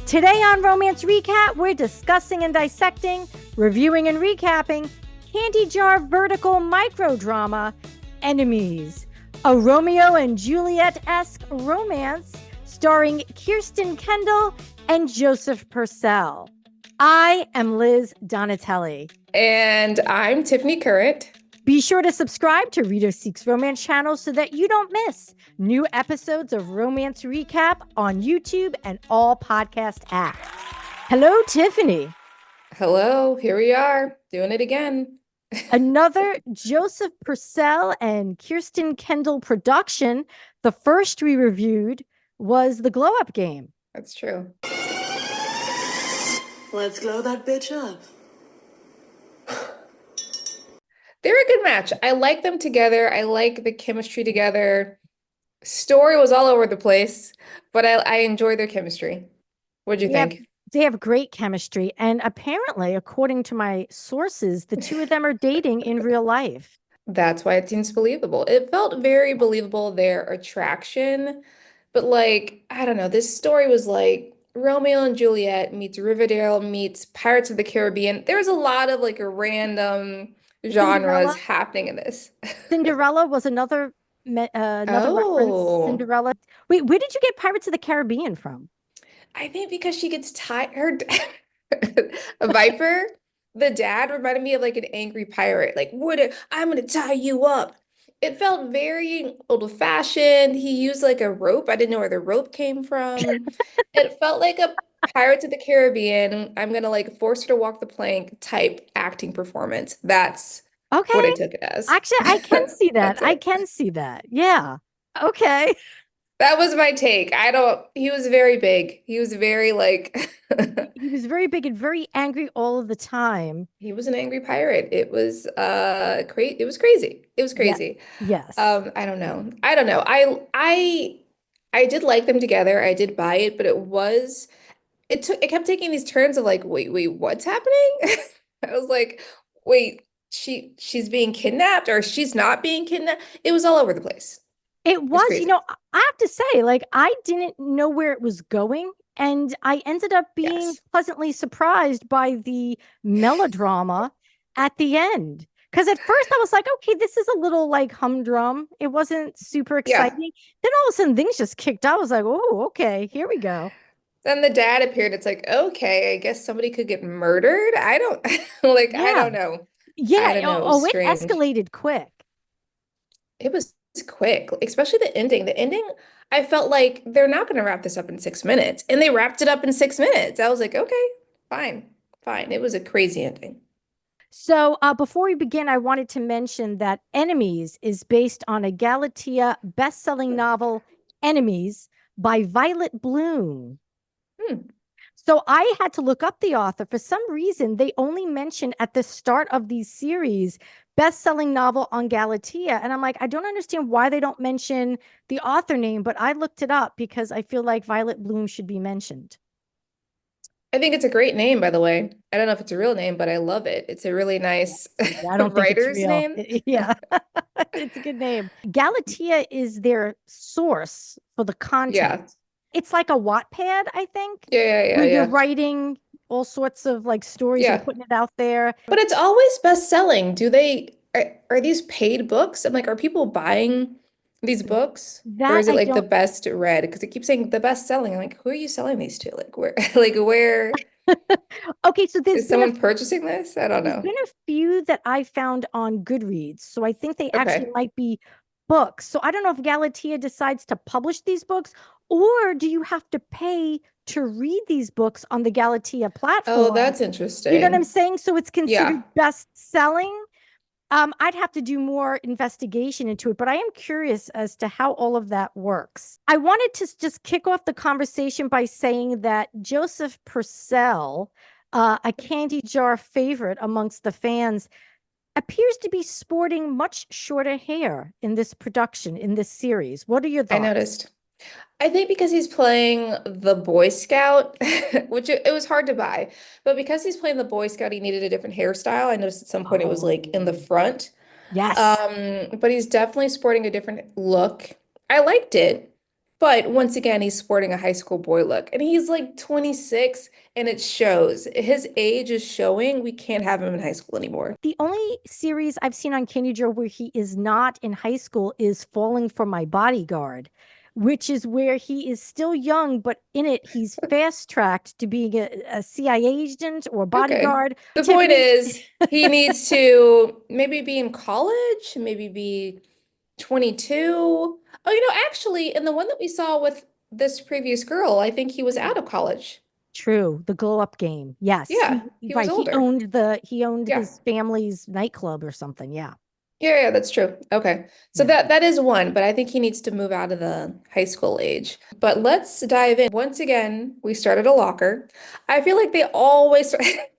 Today on Romance Recap, we're discussing and dissecting, reviewing and recapping CandyJar vertical microdrama, Enemies, a Romeo and Juliet-esque romance starring Kirsten Kendall and Joseph Purcell. I am Liz Donatelli. And I'm Tiffany Current. Be sure to subscribe to Reader Seeks Romance channel so that you don't miss new episodes of Romance Recap on YouTube and all podcast apps. Hello, Tiffany. Hello, here we are doing it again. Another Joseph Purcell and Kirsten Kendall production. The first we reviewed was the Glow Up Game. That's true. Let's glow that bitch up. They're a good match. I like them together. I like the chemistry together. Story was all over the place, but I enjoy their chemistry. What'd you think? They have great chemistry. And apparently, according to my sources, the two of them are dating in real life. That's why it seems believable. It felt very believable, their attraction. But like, I don't know, this story was like Romeo and Juliet meets Riverdale meets Pirates of the Caribbean. There's a lot of like random genres happening in this. Cinderella was another reference. Cinderella. Wait, where did you get Pirates of the Caribbean from? I think because she gets tired. A Viper, the dad reminded me of like an angry pirate. Like, I'm gonna tie you up. It felt very old-fashioned. He used like a rope. I didn't know where the rope came from. It felt like a Pirates of the Caribbean. I'm gonna like force her to walk the plank type acting performance. That's what I took it as. Actually, I can see that. I can see that. Yeah. Okay. That was my take. He was very big. He was very like he was very big and very angry all of the time. He was an angry pirate. It was crazy. It was crazy. It was crazy. Yes. I don't know. I did like them together. I did buy it, but it kept taking these turns of like, wait, what's happening? I was like, wait, she's being kidnapped or she's not being kidnapped. It was all over the place. It was, I have to say, like, I didn't know where it was going. And I ended up being pleasantly surprised by the melodrama at the end. Because at first I was like, okay, this is a little like humdrum. It wasn't super exciting. Yeah. Then all of a sudden things just kicked out. I was like, oh, okay, here we go. Then the dad appeared. It's like, okay, I guess somebody could get murdered. I don't I don't know. Yeah. It escalated quick. It was quick, especially the ending. The ending, I felt like they're not going to wrap this up in 6 minutes. And they wrapped it up in 6 minutes. I was like, okay, fine. It was a crazy ending. So before we begin, I wanted to mention that Enemies is based on a Galatea best-selling novel, Enemies, by Violet Bloom. So I had to look up the author. For some reason, they only mentioned at the start of these series best-selling novel on Galatea. And I'm like, I don't understand why they don't mention the author name, but I looked it up because I feel like Violet Bloom should be mentioned. I think it's a great name, by the way. I don't know if it's a real name, but I love it. It's a really nice writer's name. Yeah, it's a good name. Galatea is their source for the content. Yeah. It's like a Wattpad, I think. Yeah. Where you're writing all sorts of like stories and putting it out there. But it's always best-selling. Are these paid books? I'm like, are people buying these books? Or is it like the best read? Because it keeps saying the best selling. I'm like, who are you selling these to? Like where? Okay, so is someone purchasing this? I don't know. There's been a few that I found on Goodreads. So I think they actually might be books. So I don't know if Galatea decides to publish these books, or do you have to pay to read these books on the Galatea platform? Oh, that's interesting. You know what I'm saying? So it's considered best-selling. I'd have to do more investigation into it, but I am curious as to how all of that works. I wanted to just kick off the conversation by saying that Joseph Purcell, a CandyJar favorite amongst the fans, appears to be sporting much shorter hair in this production, in this series. What are your thoughts? I noticed. I think because he's playing the Boy Scout, which it was hard to buy, but because he's playing the Boy Scout, he needed a different hairstyle. I noticed at some point it was like in the front. Yes. But he's definitely sporting a different look. I liked it. But once again, he's sporting a high school boy look. And he's like 26 and it shows. His age is showing. We can't have him in high school anymore. The only series I've seen on CandyJar where he is not in high school is Falling for My Bodyguard, which is where he is still young, but in it, he's fast tracked to being a CIA agent or Okay. bodyguard. The point Tiffany, is, he needs to maybe be in college, maybe be 22. Oh, actually, in the one that we saw with this previous girl, I think he was out of college. true, the glow up game. Yes, Yeah, he was right. older. He owned Yeah. his family's nightclub or something. Yeah. Yeah, that's true. Okay. So Yeah. that is one, but I think he needs to move out of the high school age. But let's dive in. Once again, we started a locker. I feel like they always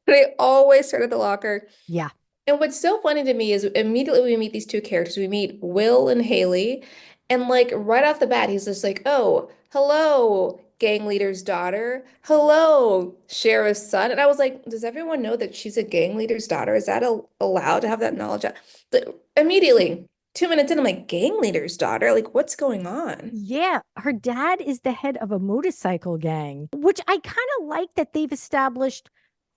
they always start at the locker. Yeah. And what's so funny to me is immediately we meet these two characters. We meet Will and Haley, and like right off the bat, he's just like, "Oh, hello, gang leader's daughter. Hello, sheriff's son." And I was like, "Does everyone know that she's a gang leader's daughter? Is that allowed to have that knowledge?" But immediately, 2 minutes in, I'm like, "Gang leader's daughter? Like, what's going on?" Yeah, her dad is the head of a motorcycle gang, which I kind of like that they've established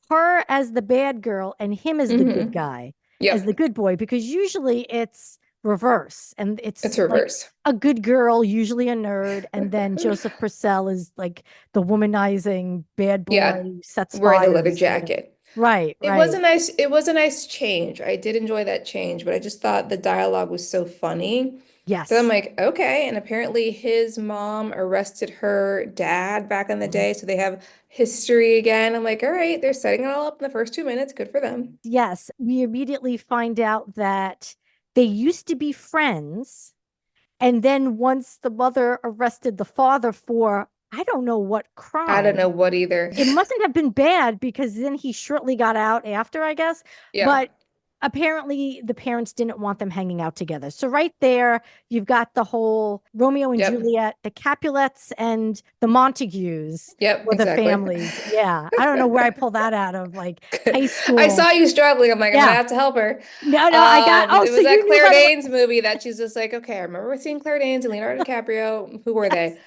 her as the bad girl and him as the good guy, as the Yep, good boy, because usually it's reverse and it's it's like reverse. a good girl, usually a nerd, and then Joseph Purcell is like the womanizing bad boy Yeah, who sets wearing the leather fires. Yeah. jacket. Right, right. It was a nice change. I did enjoy that change, but I just thought the dialogue was so funny. So I'm Yes. like, okay. And apparently his mom arrested her dad back in the Mhm. day, so they have history again. I'm like, all right, they're setting it all up in the first 2 minutes. Good for them. Yes, we immediately find out that they used to be friends. And then once the mother arrested the father for, I don't know what I don't crime, know what either. it mustn't have been bad because then he shortly got out after, I guess. Yeah. But apparently the parents didn't want them hanging out together. So right there, you've got the whole Romeo and Yep. Juliet, the Capulets and the Montagues Yep, were the exactly. families. Yeah. I don't know where I pull that out of, like high I saw school. you struggling. I'm like, I'm gonna Yeah. have to help her. No, no, I got, oh, It so was that you knew Claire right away. Danes movie that she's just like, okay, I remember seeing Claire Danes and Leonardo DiCaprio. Who were Yes. they?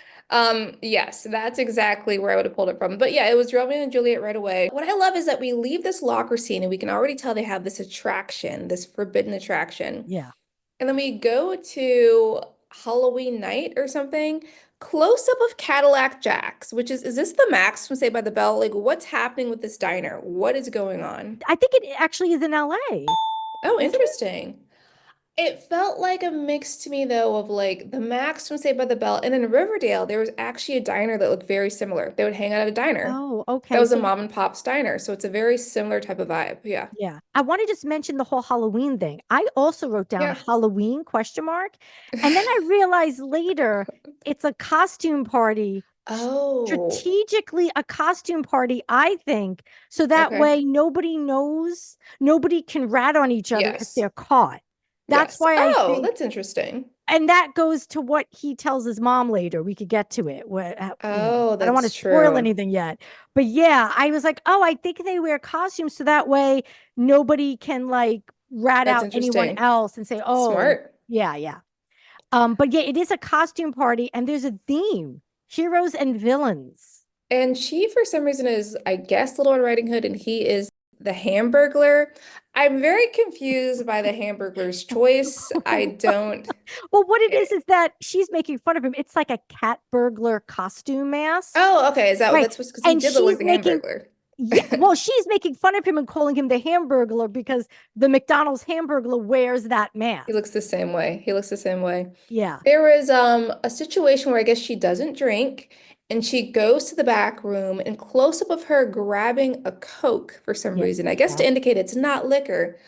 Yes, that's exactly where I would have pulled it from. But yeah, it was Romeo and Juliet right away. What I love is that we leave this locker scene and we can already tell they have this attraction, this forbidden attraction. Yeah. And then we go to Halloween night or something. Close up of Cadillac Jack's, which is this the Max from Saved by the Bell? Like, what's happening with this diner? What is going on? I think it actually is in LA, Oh, isn't it? interesting. It felt like a mix to me though of like the Max from Saved by the Bell, and in Riverdale there was actually a diner that looked very similar. They would hang out at a diner. Oh, That okay. was a So mom and pop's diner, so it's a very similar type of vibe. Yeah. yeah, I want to just mention the whole Halloween thing. I also wrote down Yeah. Halloween question mark, and then I realized later it's a costume party, Oh, strategically a costume party, I think, so that okay. way nobody knows, nobody can rat on each other if Yes. they're caught. That's Yes. why I Oh, think, that's interesting. and that goes to what he tells his mom later. We could get to it. Oh, I don't want to that's spoil true. anything yet. But yeah, I was like, oh, I think they wear costumes so that way nobody can like rat That's out anyone interesting. else and say, oh, Smart. yeah, yeah. But yeah, it is a costume party and there's a theme, heroes and villains. And she, for some reason, is, I guess, Little Red Riding Hood, and he is the Hamburglar. I'm very confused by the Hamburglar's choice. I don't. Well, what it eh, is that she's making fun of him. It's like a cat burglar costume mask, Oh, okay. Is that what right? that's supposed? Because he And did look like she's the making, Hamburglar. yeah, well, she's making fun of him and calling him the Hamburglar because the McDonald's Hamburglar wears that He mask. looks the same way. He looks the same way. Yeah, There was a situation where I guess she doesn't drink and she goes to the back room and close up of her grabbing a Coke for some yeah, reason. I guess yeah, to indicate it's not liquor.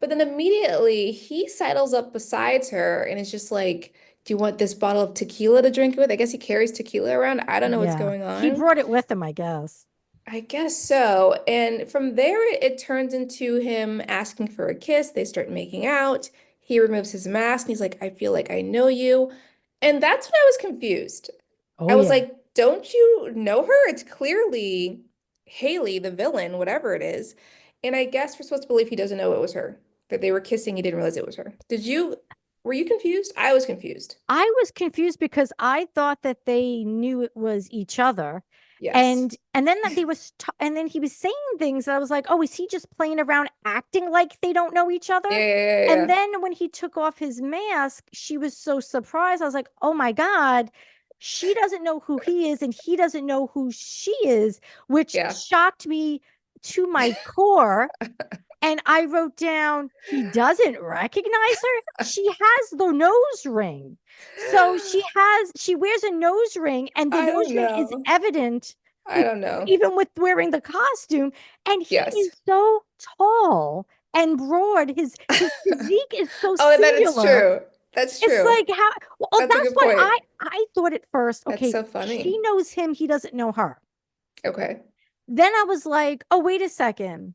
But then immediately he sidles up besides her and is just like, "Do you want this bottle of tequila to drink with?" I guess he carries tequila around. I don't know what's yeah. going He on. brought it with him, I guess. I guess so. And from there, it turns into him asking for a kiss. They start making out. He removes his mask and he's like, "I feel like I know you." And that's when I was confused. Oh I was yeah, like, "Don't you know her? It's clearly Haley, the villain, whatever it is." And I guess we're supposed to believe he doesn't know it was her, that they were kissing. He didn't realize it was her. Did you? Were you confused? I was confused. I was confused because I thought that they knew it was each other. Yes. And then that and then he was saying things that I was like, oh, is he just playing around acting like they don't know each other? And Yeah. then when he took off his mask, she was so surprised. I was like, oh my God, she doesn't know who he is and he doesn't know who she is, which Yeah. shocked me to my core. And I wrote down, he doesn't recognize her. She has the nose ring. So she wears a nose ring, and the I nose don't ring is know. evident I don't know. even with wearing the costume. And he Yes. is so tall and broad. His physique is so Oh, that it's singular. true. That's It's true. like how well, That's a that's good what point. I thought at first. That's Okay, so she funny. knows him, he doesn't know her. Okay. Then I was like, oh, wait a second,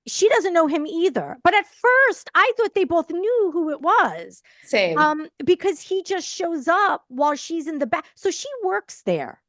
she doesn't know him either. But at first, I thought they both knew who it was. Same. Because he just shows up while she's in the back. So she works there.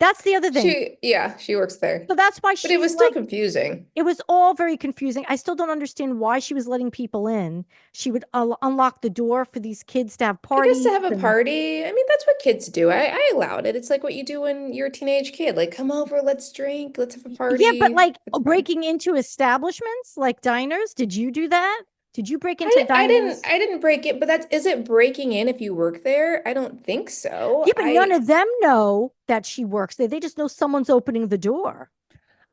That's the other thing. She works there. So that's why But it she's was still like, confusing. it was all very confusing. I still don't understand why she was letting people in. She would unlock the door for these kids to have I guess to parties. have a party, I mean, that's what kids do. I allowed it. It's like what you do when you're a teenage kid. Like, come over, let's drink, let's have a Yeah, but party. like It's fun. breaking into establishments like diners, did you do that? Did you break into I didn't diners? I didn't break it, but is it breaking in if you work there? I don't think so. Yeah, but none of them know that she works there. They just know someone's opening the door.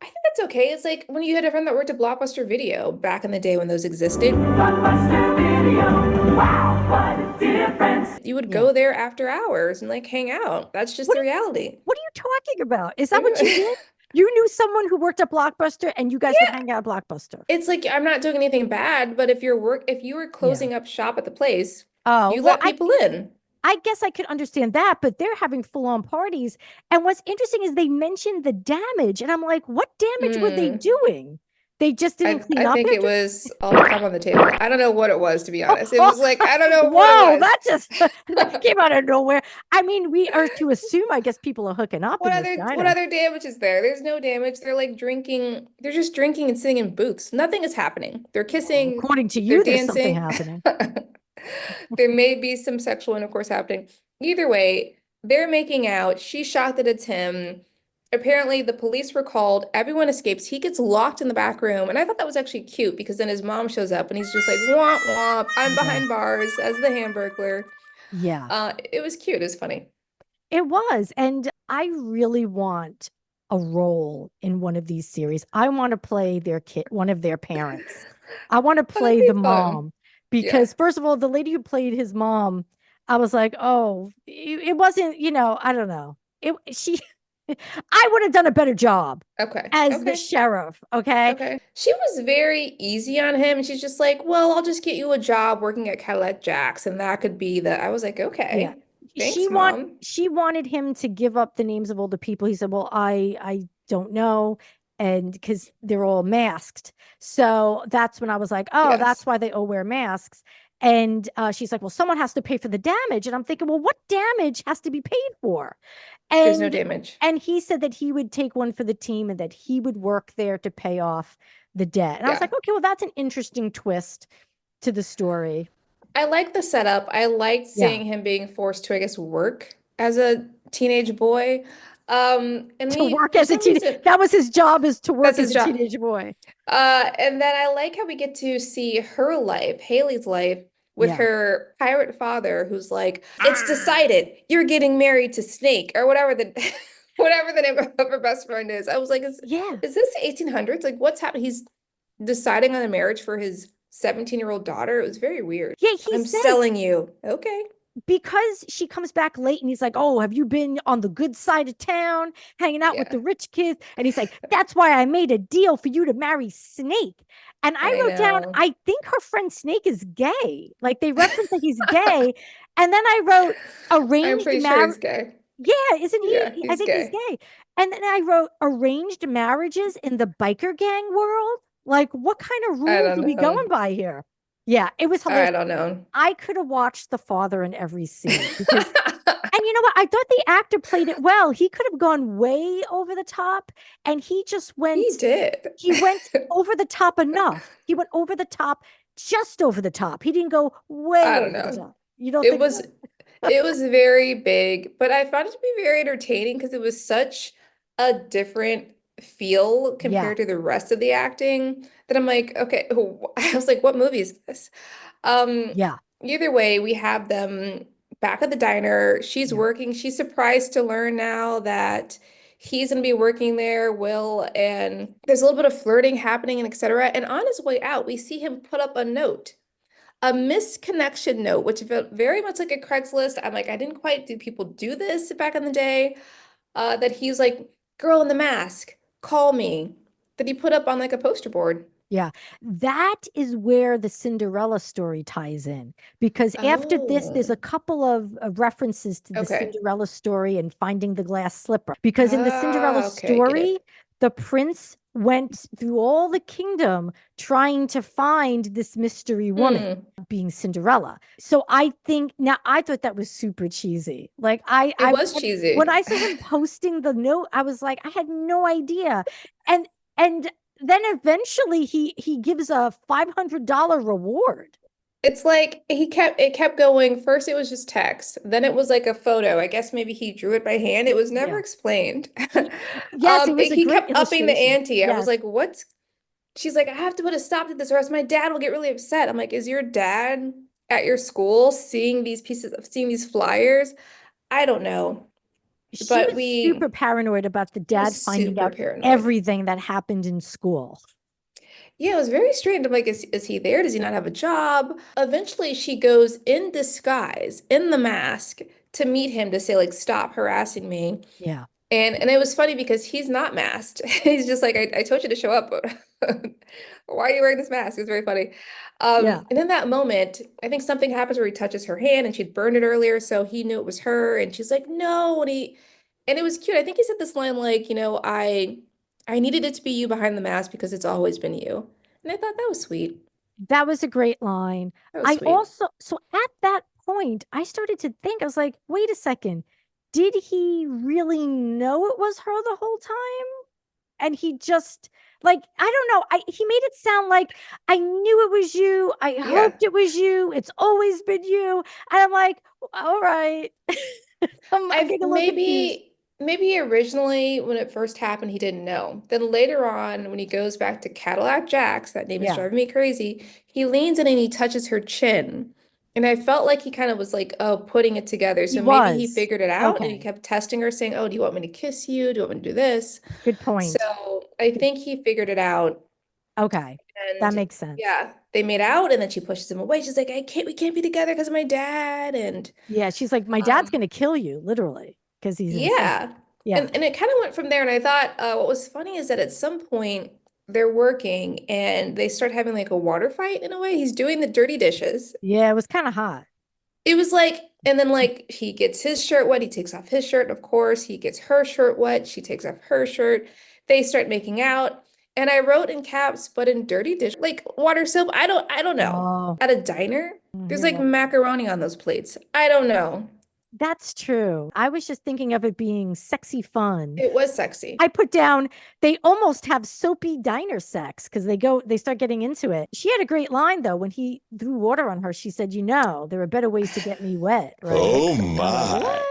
I think that's okay. It's like when you had a friend that worked at Blockbuster Video back in the day when those existed. Blockbuster Video. Wow, what a difference. You would Yeah. go there after hours and like hang out. That's just the reality. What are you talking about? Is that what you did? You knew someone who worked at Blockbuster and you guys would Yeah. hang out at Blockbuster. It's like I'm not doing anything bad, but if you were closing up shop at the place, Oh, you well, let people in. I guess I could understand that, but they're having full-on parties. And what's interesting is they mentioned the damage, and I'm like, what damage were they Hmm. doing? They just didn't clean I up think it after. was all the cum on the table. I don't know what it was, to be Oh, honest. It was like, I don't know what whoa, it was. that just that came out of nowhere. I mean, we are to assume, I guess people are hooking up in this What diner. other damage is there? There's no damage. They're like drinking. They're just drinking and sitting in booths. Nothing is happening. They're Well, kissing. according to They're you, there's something dancing. happening. There may be some sexual intercourse happening. Either way, they're making out. She's shocked that it's him. Apparently, the police were called. Everyone escapes. He gets locked in the back room. And I thought that was actually cute because then his mom shows up and he's just like, womp womp. I'm Yeah. behind bars as the Hamburglar. Yeah. It was cute. It was funny. It was. And I really want a role in one of these series. I want to play their kid, one of their parents. I want to Oh, that'd play be the fun. mom Yeah. because, first of all, the lady who played his mom, I was like, oh, it wasn't, I don't know. I would have done a better job Okay. as the Okay. sheriff. Okay. Okay. She was very easy on him. She's just like, well, I'll just get you a job working at Cadillac Jack's, and that could be the. I was like, Yeah. okay, thanks, Mom. She wanted him to give up the names of all the people. He said, well, I don't know. And because they're all masked. So that's when I was like, oh, that's Yes. why they all wear masks. And she's like, well, someone has to pay for the damage. And I'm thinking, well, what damage has to be paid for? There's no And damage. he said that he would take one for the team and that he would work there to pay off the debt. And I was Yeah. like, okay, well, that's an interesting twist to the story. I like the setup. I liked Yeah. seeing him being forced to, I guess, work as a teenage boy. And To we, work for as a some teenage, reason, that was his job, is to work that's as his a job. teenage boy. And then I like how we get to see her life, Haley's life, with Yeah. her pirate father, who's like, it's decided, you're getting married to Snake, or whatever the whatever the name of her best friend is. I was like, Yeah. is this 1800s? Like, what's happening? He's deciding on a marriage for his 17-year-old daughter. It was very weird. Yeah, he I'm says selling you. Okay. because she comes back late and he's like, oh, have you been on the good side of town hanging out with Yeah. the rich kids? And he's like, that's why I made a deal for you to marry Snake. And I I wrote down, know. I think her friend Snake is gay. Like they reference that he's gay. And then I wrote I'm arranged pretty sure marriage. he's gay. Yeah, isn't Yeah, he? I he's think he's gay. gay. And then I wrote arranged marriages in the biker gang world. Like, what kind of I rules don't are we going know. by here? Yeah, it was I hilarious. don't know. I could have watched the father in every scene because, and you know what? I thought the actor played it well. He could have gone way over the top, and he just He did. he went over the top enough. He went over the top just over the top. He didn't go way I over don't the know. top. You don't It think was so? it was very big, but I found it to be very entertaining because it was such a different feel Yeah, compared to the rest of the acting that I'm like, okay, I was like, what movie is this? Um, yeah, Either way, we have them back at the diner. She's yeah. working. She's surprised to learn now that he's gonna be working there, Will, and there's a little bit of flirting happening and etc. And on his way out, we see him put up a misconnection note, which felt very much like a Craigslist. I'm like, I didn't quite do people do this back in the day. That he's like, girl in the mask, call me. That he put up on like a poster board. Yeah, that is where the Cinderella story ties in because after this, there's Oh, a couple of references to the okay. Cinderella story and finding the glass slipper. Because in the Cinderella Okay, get story, it. the prince went through all the kingdom trying to find this mystery woman, Hmm. being Cinderella. So I think now I thought that was super cheesy. Like It was cheesy. when I saw him posting the note, I was like, I had no idea. And and then eventually he gives a $500 reward. It's like it kept going. First it was just text, then it was like a photo. I guess maybe he drew it by hand. It was never Yeah. explained. Yes, it was a He great kept upping the illustration. ante. I was Yes. like, what's she's like, I have to put a stop to this or else my dad will get really upset. I'm like, is your dad at your school seeing these pieces of seeing these flyers? I don't know. She But was we super paranoid about the he dad was finding super out paranoid. everything that happened in school. Yeah, it was very strange. I'm like, is he there? Does he not have a job? Eventually, she goes in disguise, in the mask, to meet him to say, like, stop harassing me. Yeah. And it was funny because he's not masked. He's just like, I told you to show up, but why are you wearing this mask? It was very funny. Yeah. And in that moment, I think something happens where he touches her hand and she'd burned it earlier, so he knew it was her. And she's like, no. And it was cute. I think he said this line like, I needed it to be you behind the mask because it's always been you. And I thought that was sweet. That was a great line. That was I sweet. also, so at that point, I started to think, I was like, wait a second. Did he really know it was her the whole time? And he just like I don't know. He made it sound like I knew it was you. I Yeah. hoped it was you. It's always been you. And I'm like, all right. I'm I've getting a little confused. maybe originally when it first happened he didn't know. Then later on when he goes back to Cadillac Jack's, that name is Yeah, driving me crazy, he leans in and he touches her chin. And I felt like he kind of was like, oh, putting it together. he So maybe he was. figured it out and he Okay. kept testing her, saying, oh, do you want me to kiss you? Do you want me to do this? Good point. So I Good- think he figured it out. Okay. That And makes sense. yeah, they made out and then she pushes him away. She's like, we can't be together because of my dad. And Yeah, she's like, my dad's um, gonna kill you, literally, because he's insane. yeah. Yeah. And it kind of went from there. And I thought what was funny is that at some point they're working and they start having like a water fight in a way. He's doing the dirty dishes. Yeah, it was kind of hot. It was like, and then like he gets his shirt wet, he takes off his shirt, of course. He gets her shirt wet, she takes off her shirt. They start making out. And I wrote in caps, but in dirty dish, like water soap. I don't know. Oh, At a diner, there's you're like right. macaroni on those plates. I don't know. That's true. I was just thinking of it being sexy fun. It was sexy. I put down they almost have soapy diner sex because they start getting into it. She had a great line though when he threw water on her. She said, "You know, there are better ways to get me wet, right?" Oh And I'm like, my. "What?"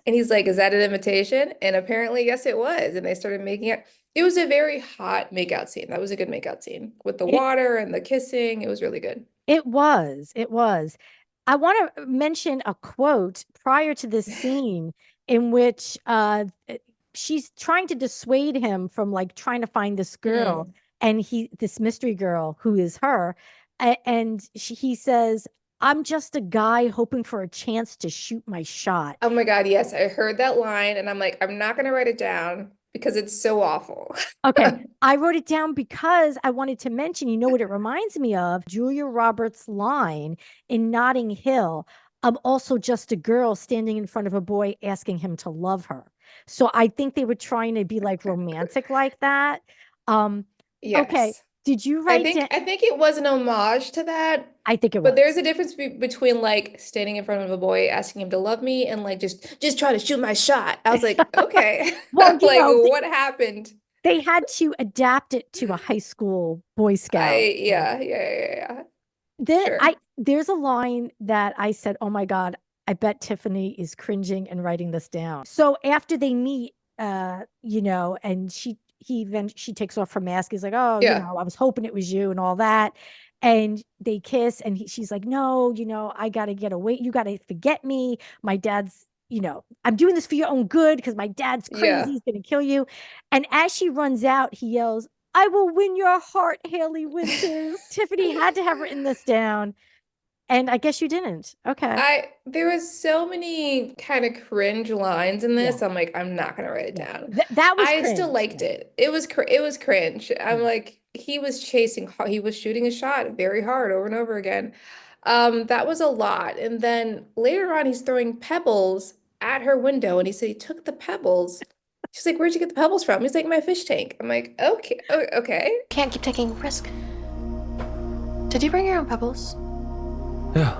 And he's like, is that an invitation? And apparently, yes, it was. And they started making it. It was a very hot makeout scene. That was a good makeout scene with the It water and the kissing. It was really good. it was. It was. I want to mention a quote prior to this scene in which she's trying to dissuade him from like trying to find this girl Mm. and this mystery girl who is her and he says, I'm just a guy hoping for a chance to shoot my shot. Oh my God, yes, I heard that line and I'm like, I'm not gonna write it down because it's so awful. Okay, I wrote it down because I wanted to mention, you know what it reminds me of? Julia Roberts' line in Notting Hill. I'm also just a girl standing in front of a boy asking him to love her. So I think they were trying to be like romantic like that. Um, okay, Yes. did you write down? I think it was an homage to that, I think it but there's was. a difference between like standing in front of a boy asking him to love me and like just try to shoot my shot. I was like, okay. Well, you Like know, what happened? they had to adapt it to a high school Boy Scout. Yeah, yeah, yeah, yeah. Sure. There's a line that I said, "Oh my God, I bet Tiffany is cringing and writing this down." So after they meet, and she takes off her mask. He's like, "Oh, Yeah. I was hoping it was you," and all that. And they kiss, and she's like, "No, I got to get away. You got to forget me. My dad's, I'm doing this for your own good because my dad's crazy. Yeah. He's gonna kill you." And as she runs out, he yells, "I will win your heart, Haley Winters." Tiffany had to have written this down, and I guess you didn't. Okay. There was so many kind of cringe lines in Yeah. this. I'm like, I'm not gonna write it Yeah. down. That was I still cringe. liked it. It was cringe. I'm Yeah. like, he was he was shooting a shot very hard over and over again. That was a lot. And then later on, he's throwing pebbles at her window, and he said he took the pebbles. She's like, "Where'd you get the pebbles from?" He's like, "My fish tank." I'm like, "Okay, okay." Can't keep taking risk. Did you bring your own pebbles? Yeah.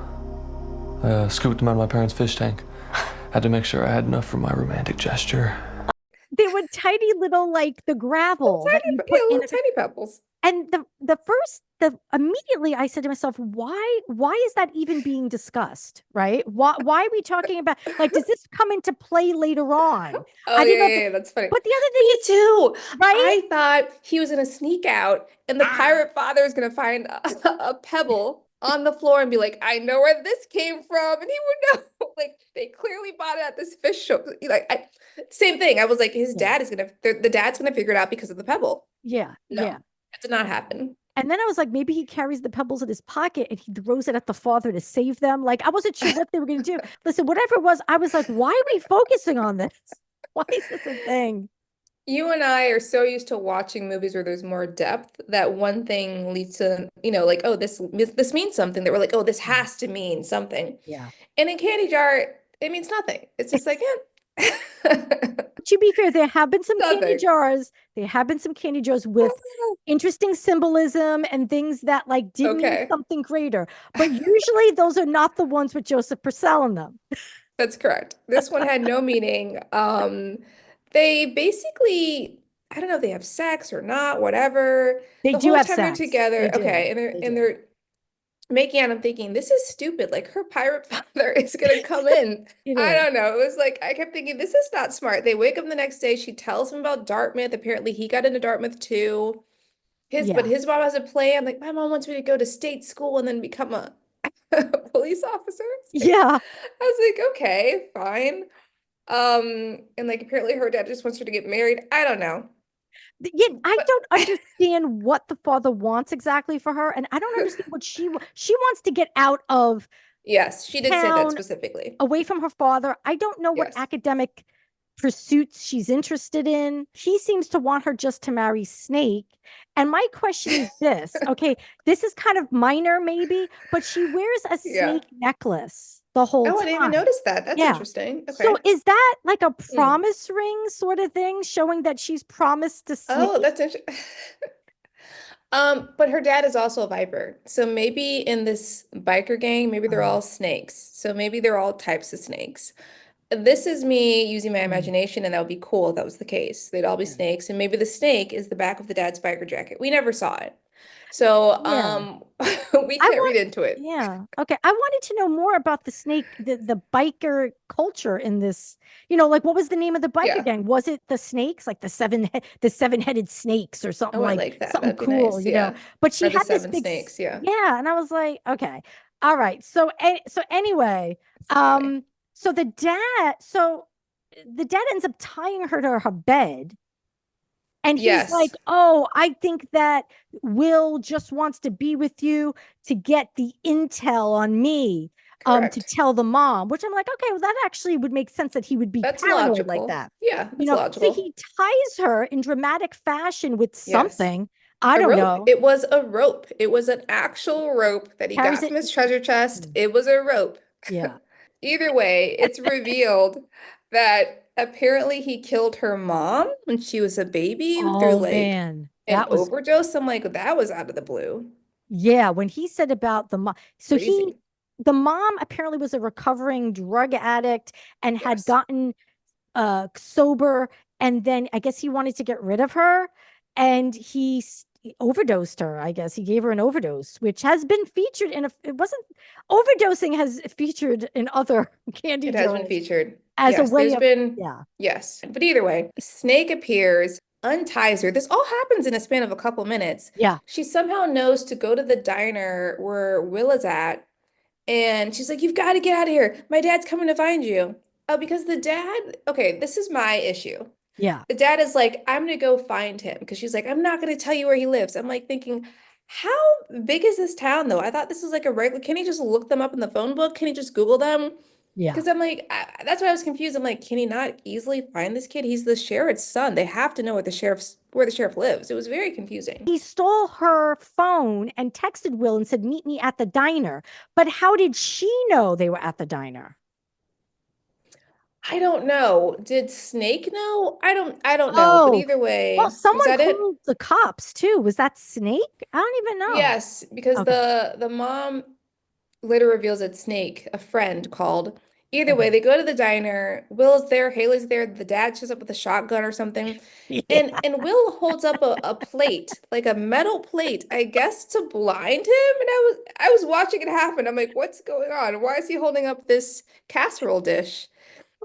I scooped them out of my parents' fish tank. Had to make sure I had enough for my romantic gesture. They were tiny little, like the gravel that you put in. Little tiny pebbles. And immediately I said to myself, why is that even being discussed? Right? Why are we talking about, like, does this come into play later on? Oh, I didn't know yeah, that's funny. but the other thing Me is, too. right? I thought he was gonna sneak out and the pirate father is gonna find a pebble on the floor and be like, "I know where this came from," and he would know. Like, they clearly bought it at this fish shop. Like, same thing. I was like, his Yeah. dad is the dad's gonna figure it out because of the pebble. Yeah. No, Yeah. that did not happen. And then I was like, maybe he carries the pebbles in his pocket and he throws it at the father to save them. Like, I wasn't sure what they were going to do. Listen, whatever it was, I was like, why are we focusing on this? Why is this a thing? You and I are so used to watching movies where there's more depth that one thing leads to, like, oh, this means something, that we're like, oh, this has to mean something. Yeah. And in Candy Jar, it means nothing. It's just like, To be fair, there have been some candy nothing. jars. There have been some candy jars with interesting symbolism and things that like did mean Okay, something greater. But usually those are not the ones with Joseph Purcell in them. that's correct. This one had no meaning. They basically, I don't know if they have sex or not, whatever. They The do whole have time they're sex. together, They do. okay, They and do. they're making out. I'm thinking, this is stupid. Like, her pirate father is gonna come in. It I is. don't know. It was like, I kept thinking, this is not smart. They wake up the next day. She tells him about Dartmouth. Apparently, he got into Dartmouth too. But Yeah. his mom has a plan. Like, my mom wants me to go to state school and then become a police officer. Yeah. I was like, okay, fine. And like, apparently her dad just wants her to get married. I don't know. Yeah, I But don't understand what the father wants exactly for her, and I don't understand what she wants to get out of yes, she did say that town, specifically. away from her father. I don't know what Yes. academic pursuits she's interested in. He seems to want her just to marry Snake. And my question is this, okay, this is kind of minor maybe, but she wears a Yeah. snake necklace the whole Oh, I didn't even time. notice that. That's Yeah. interesting. So Okay. is that like a Hmm. promise ring sort of thing, showing that she's promised to Snake? Oh, that's interesting. But her dad is also a viper. So maybe in this biker gang, maybe they're all snakes. So maybe they're all types of snakes. This is me using my Mm. imagination, and that would be cool if that was the case. They'd all be Yeah. snakes, and maybe the snake is the back of the dad's biker jacket. We never saw it. So, Yeah. we I can't want, read into it. yeah. Okay. I wanted to know more about the snake, the biker culture in this. Like what was the name of the biker Yeah. gang? Was it the snakes, like the seven-headed snakes or something Oh, I like like that. something That'd be cool, nice. Yeah. But she Or the had this seven big, snakes. Yeah. yeah, and I was like, okay, all right. So anyway, So funny. the dad ends up tying her to her bed. And he's like, Yes. "Oh, I think that Will just wants to be with you to get the intel on me, to Correct. tell the mom," which I'm like, okay, well, that actually would make sense that he would be That's paranoid like logical. that. Yeah, that's So logical. he ties her in dramatic fashion with Yes. something. I A don't rope. know. It was a rope. It was an actual rope that he Carries got it. from his treasure chest. Mm. It was a rope. Yeah. Either way, it's revealed that apparently he killed her mom when she was a baby through Oh like man, an that was, overdose. I'm like, that was out of the blue. yeah. When he said about the mom, Crazy. the mom apparently was a recovering drug addict and had Yes. gotten sober, and then I guess he wanted to get rid of her, and he overdosed her, I guess. He gave her an overdose, which has been featured in it wasn't overdosing has featured in other candy It has been jars featured. as a Yes, way there's of, been, yeah. yes. But either way, Snake appears, unties her. This all happens in a span of a couple minutes. Yeah. She somehow knows to go to the diner where Will is at, and she's like, "You've got to get out of here. My dad's coming to find you." Oh, because the dad, okay, this is my issue. Yeah. The dad is like, "I'm gonna go find him," because she's like, "I'm not gonna tell you where he lives." I'm like thinking, how big is this town though? I thought this was like a regular, can he just look them up in the phone book? Can he just Google them? Yeah. Because I'm like, that's why I was confused. I'm like, can he not easily find this kid? He's the sheriff's son. They have to know where the sheriff lives. It was very confusing. He stole her phone and texted Will and said, "Meet me at the diner." But how did she know they were at the diner? I don't know. Did Snake know? I don't know. But Oh, either well, way, was someone that it? called the cops too. Was that Snake? I don't even know. Yes, because Okay. the mom later reveals it's Snake, a friend called. Either way, Okay. they go to the diner. Will's there, Haley's there, the dad shows up with a shotgun or something. Yeah. And Will holds up a plate, like a metal plate, I guess to blind him. And I was watching it happen. I'm like, what's going on? Why is he holding up this casserole dish?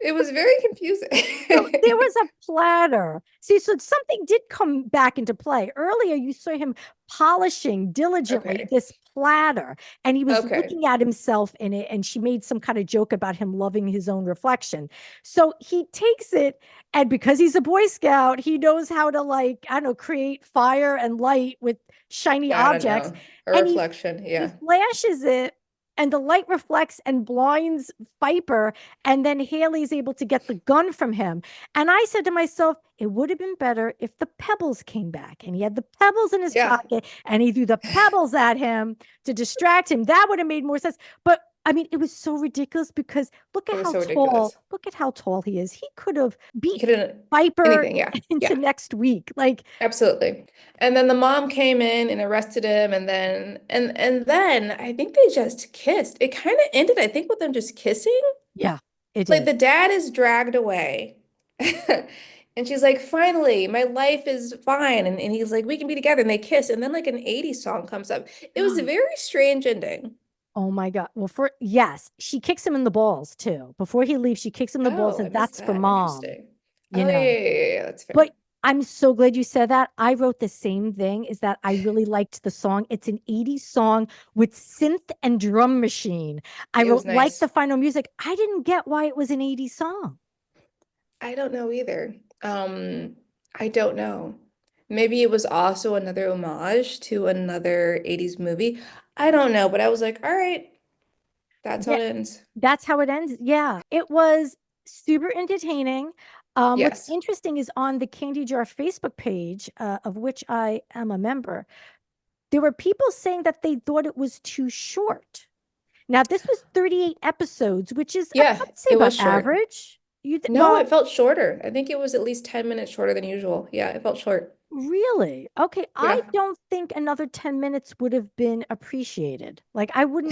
It was very confusing. So there was a platter. See, so something did come back into play. Earlier, you saw him polishing diligently Okay. this platter, and he was Okay. looking at himself in it, and she made some kind of joke about him loving his own reflection. So he takes it, and because he's a Boy Scout, he knows how to, like, I don't know, create fire and light with shiny I don't objects. know. A And reflection. he Yeah. flashes it, and the light reflects and blinds Viper, and then Haley's able to get the gun from him. And I said to myself, it would have been better if the pebbles came back, and he had the pebbles in his Yeah. pocket, and he threw the pebbles at him to distract him. That would have made more sense. But I mean, it was so ridiculous because look It at was how so tall, ridiculous. look at how tall he is. He could have You beat couldn't Viper anything. Yeah. into Yeah. next week. Like, Absolutely. And then the mom came in and arrested him, and then I think they just kissed. It kind of ended, I think, with them just kissing. yeah, it Like did. the dad is dragged away. And she's like, finally, my life is fine. And he's like, we can be together. And they kiss. And then like an 80s song comes up. It was a very strange ending. Oh my God. Well, yes, she kicks him in the balls too. Before he leaves, she kicks him in the balls, Oh, I and missed that's for that. mom, Interesting. you Oh, yeah, know. yeah, yeah, yeah, that's fair. But I'm so glad you said that. I wrote the same thing, is that I really liked the song. It's an 80s song with synth and drum machine. I It was wrote like nice. the final music. I didn't get why it was an 80s song. I don't know either. I don't know. Maybe it was also another homage to another 80s movie. I don't know, but I was like, all right, that's how Yeah, it ends. that's how it ends. Yeah, it was super entertaining. What's Yes. interesting is on the Candy Jar Facebook page, of which I am a member, there were people saying that they thought it was too short. Now, this was 38 episodes, which is, Yeah, I'd say, it about was short. average. No, Well, it felt shorter. I think it was at least 10 minutes shorter than usual. Yeah, it felt short. really? Okay, I Yeah. don't think another 10 minutes would have been appreciated. Like, I wouldn't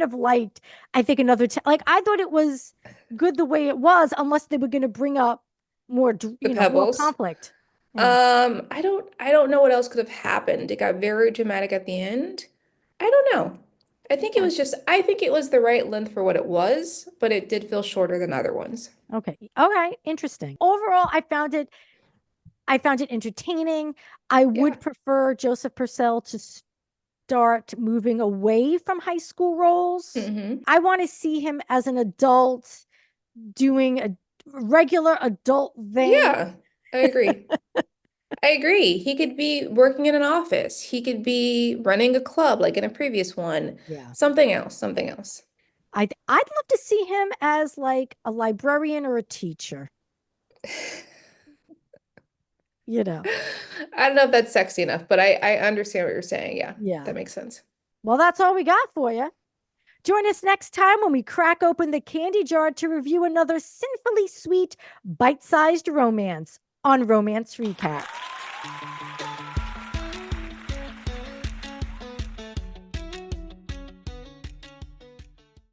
have liked, I think, another 10. Like, I thought it was good the way it was, unless they were going to bring up more, The more pebbles. conflict. Yeah. I don't know what else could have happened. It got very dramatic at the end. I don't know. I think it was the right length for what it was, but it did feel shorter than other ones. Okay. Okay. Interesting. Overall, I found it entertaining. I would Yeah. prefer Joseph Purcell to start moving away from high school roles. Hmm. I want to see him as an adult doing a regular adult thing. Yeah, I agree. I agree. He could be working in an office. He could be running a club like in a previous one. Yeah. Something else, something else. I'd love to see him as like a librarian or a teacher. You know. I don't know if that's sexy enough, but I understand what you're saying. Yeah, Yeah. that makes sense. Well, that's all we got for you. Join us next time when we crack open the candy jar to review another sinfully sweet, bite-sized romance on Romance Recap.